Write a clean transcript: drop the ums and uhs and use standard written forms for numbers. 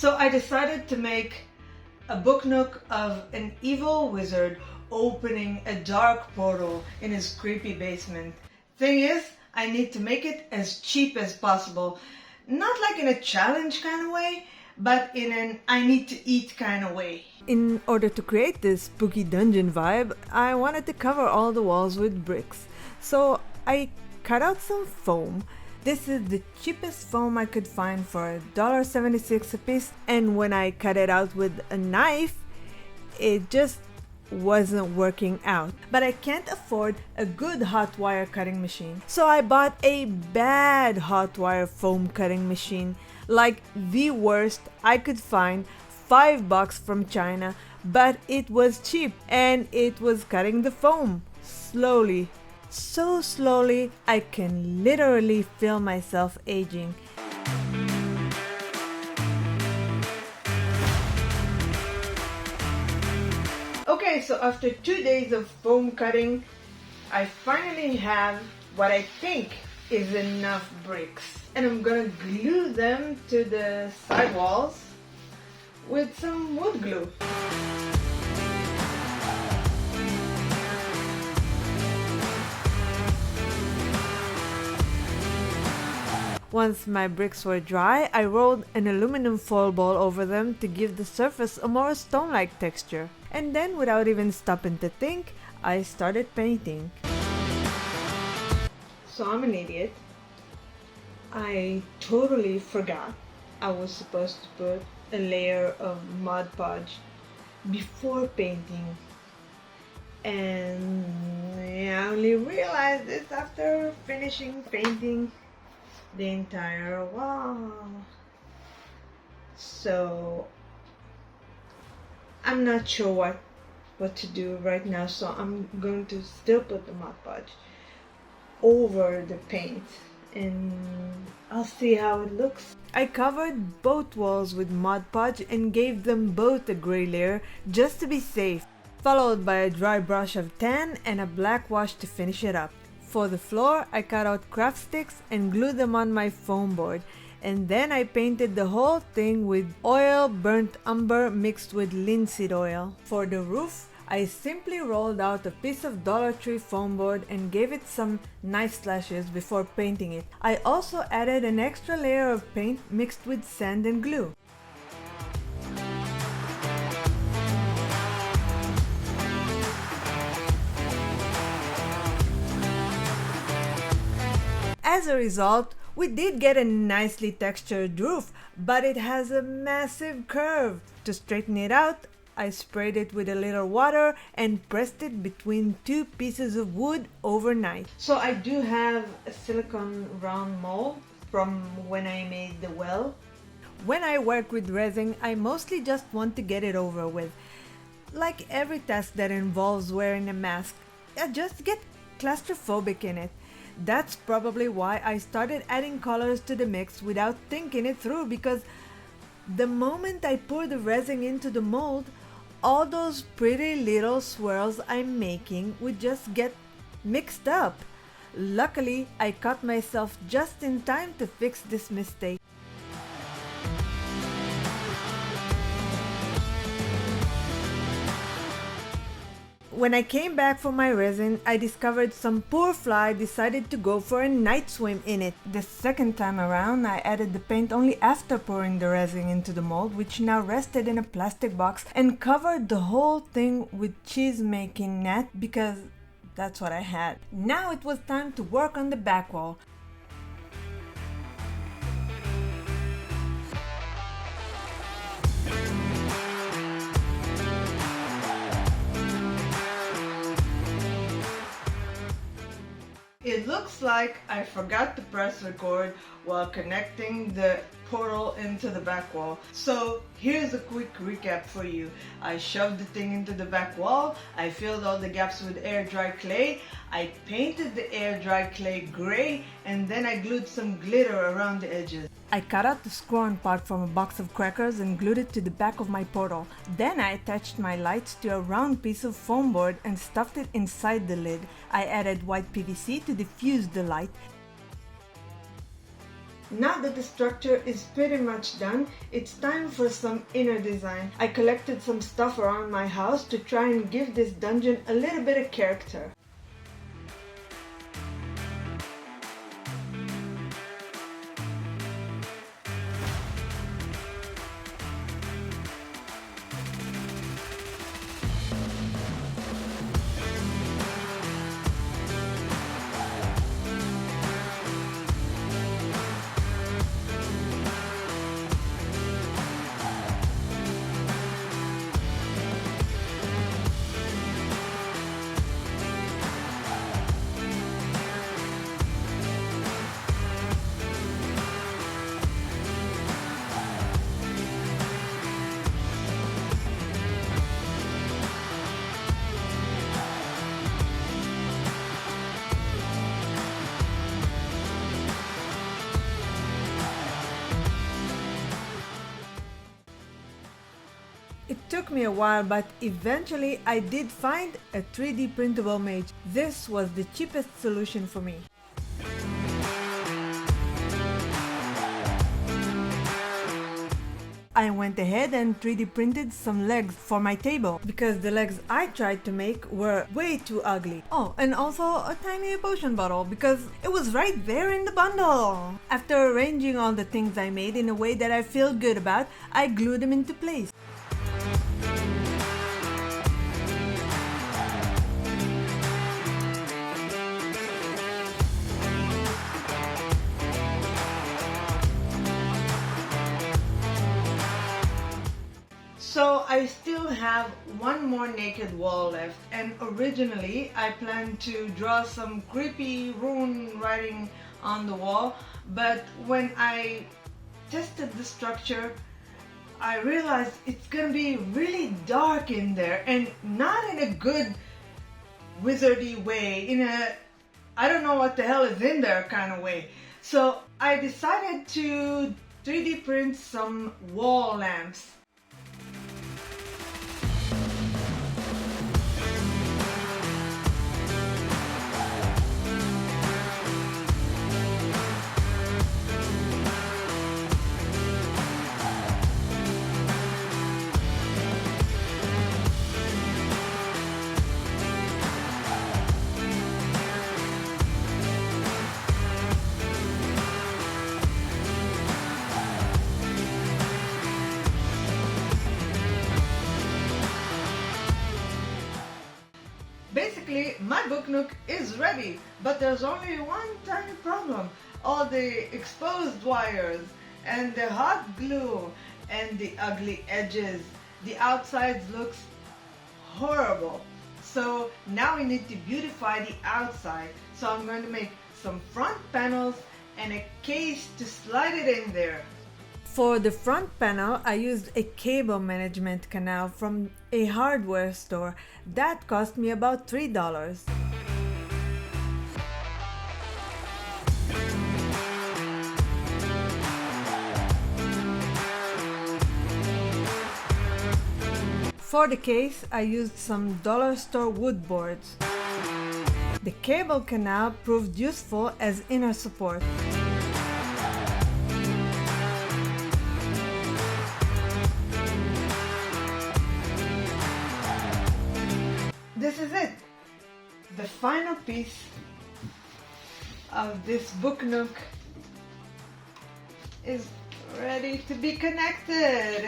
So I decided to make a book nook of an evil wizard opening a dark portal in his creepy basement. Thing is, I need to make it as cheap as possible. Not like in a challenge kind of way, but in an I need to eat kind of way. In order to create this spooky dungeon vibe, I wanted to cover all the walls with bricks. So I cut out some foam. This is the cheapest foam I could find for $1.76 a piece, and when I cut it out with a knife, it just wasn't working out. But I can't afford a good hot wire cutting machine, so I bought a bad hot wire foam cutting machine, like the worst I could find, $5 from China, but it was cheap and it was cutting the foam slowly. So slowly, I can literally feel myself aging. Okay, so after 2 days of foam cutting, I finally have what I think is enough bricks. And I'm gonna glue them to the side walls with some wood glue. Once my bricks were dry, I rolled an aluminum foil ball over them to give the surface a more stone-like texture. And then, without even stopping to think, I started painting. So I'm an idiot. I totally forgot I was supposed to put a layer of Mod Podge before painting. And I only realized this after finishing painting the entire wall. So I'm not sure what to do right now, so I'm going to still put the Mod Podge over the paint and I'll see how it looks. I covered both walls with Mod Podge and gave them both a gray layer just to be safe, followed by a dry brush of tan and a black wash to finish it up. For the floor, I cut out craft sticks and glued them on my foam board, and then I painted the whole thing with oil burnt umber mixed with linseed oil. For the roof, I simply rolled out a piece of Dollar Tree foam board and gave it some knife slashes before painting it. I also added an extra layer of paint mixed with sand and glue. As a result, we did get a nicely textured roof, but it has a massive curve. To straighten it out, I sprayed it with a little water and pressed it between two pieces of wood overnight. So I do have a silicone round mold from when I made the well. When I work with resin, I mostly just want to get it over with. Like every task that involves wearing a mask, I just get claustrophobic in it. That's probably why I started adding colors to the mix without thinking it through, because the moment I pour the resin into the mold, all those pretty little swirls I'm making would just get mixed up. Luckily, I caught myself just in time to fix this mistake. When I came back for my resin, I discovered some poor fly decided to go for a night swim in it. The second time around, I added the paint only after pouring the resin into the mold, which now rested in a plastic box, and covered the whole thing with cheese making net because that's what I had. Now it was time to work on the back wall. It looks like I forgot to press record while connecting the portal into the back wall. So here's a quick recap for you. I shoved the thing into the back wall, I filled all the gaps with air dry clay, I painted the air dry clay gray, and then I glued some glitter around the edges. I cut out the screw-on part from a box of crackers and glued it to the back of my portal. Then I attached my lights to a round piece of foam board and stuffed it inside the lid. I added white PVC to diffuse the light. Now that the structure is pretty much done, it's time for some inner design. I collected some stuff around my house to try and give this dungeon a little bit of character. It took me a while, but eventually I did find a 3D printable mage. This was the cheapest solution for me. I went ahead and 3D printed some legs for my table because the legs I tried to make were way too ugly. Oh, and also a tiny potion bottle because it was right there in the bundle. After arranging all the things I made in a way that I feel good about, I glued them into place. So I still have one more naked wall left, and originally I planned to draw some creepy rune writing on the wall, but when I tested the structure I realized it's gonna be really dark in there, and not in a good wizardy way, in a I don't know what the hell is in there kind of way. So I decided to 3D print some wall lamps. Basically, my book nook is ready, but there's only one tiny problem. All the exposed wires and the hot glue and the ugly edges. The outside looks horrible. So now we need to beautify the outside. So I'm going to make some front panels and a case to slide it in there. For the front panel, I used a cable management canal from a hardware store. That cost me about $3. For the case, I used some dollar store wood boards. The cable canal proved useful as inner support. This is it! The final piece of this book nook is ready to be connected.